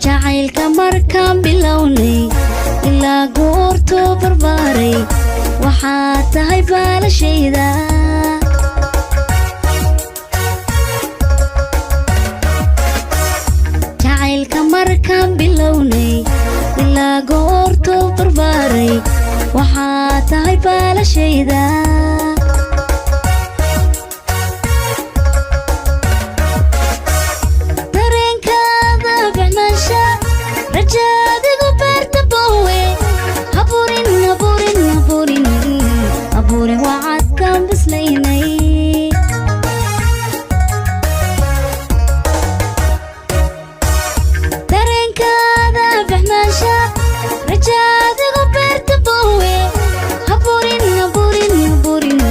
jacaylka markaan bilownay ilaa goortuu barbaaray waxaa tahay baalashayda jacaylka markaan bilownay ilaa goortuu barbaaray waxaa tahay baalashayda rajadigu beerta boowe haburin haburin haburin haburin wacadkaan bislaynay dareenkaada baxnaansha rajadigu beerta boowe haburin haburin haburin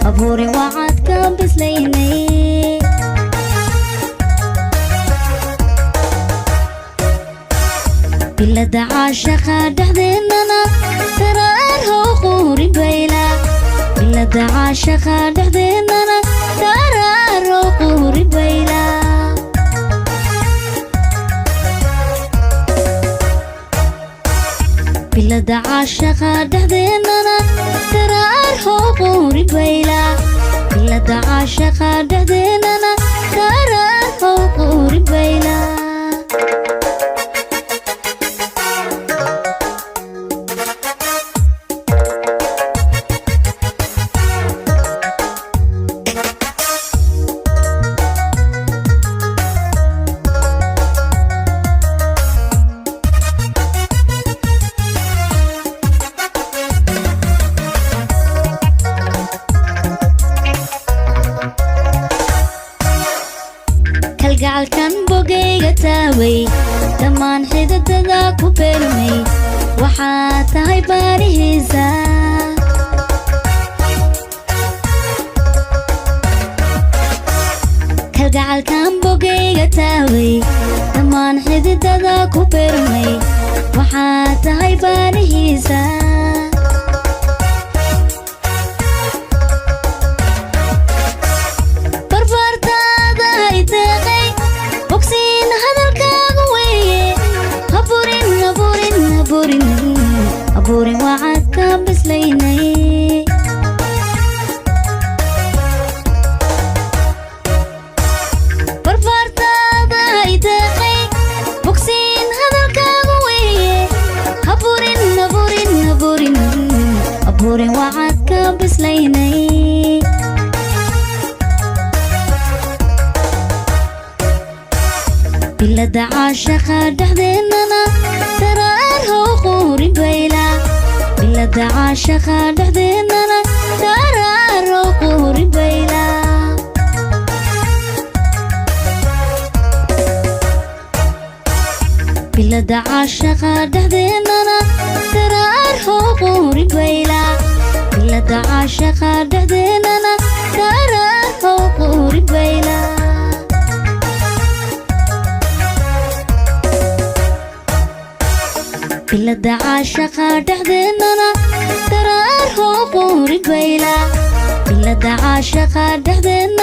haburin wacadkaan bislaynay bilada caashaqa dhexdeennana daraar how quuri bayla bilada caashaqa dhexdeennana daraar how quuri bayla bilada caashaqa dhexdeennana daraar how quuri bayla bilada caashaqa dhexdeennana daraar how quuri bayla kalgacalkan bogayga taaway dhammaan xididada ku beermay waxaa tahay baarihiisa kalgacalkan bogayga taaway dhammaan xididada ku beermay waxaa tahay baarihiisa aburin wacadkaan bislaynay barbaartaada ideeqay bogsiin hadalkaagu weeye haburin haburin haburin aburin wacadkaan bislaynay bilada caashaqa dhexdeennana daraar how quuri bayla bilada caashaqa dhexdeennana daraar how quuri bayla bilada caashaqa dhexdeennana daraar how quuri bayla bilada caashaqa dhexdeennana daraar how quuri bayla bilada caashaqa dhexdeennana daraar how quuri bayla bilada caashaqa dhexdeennana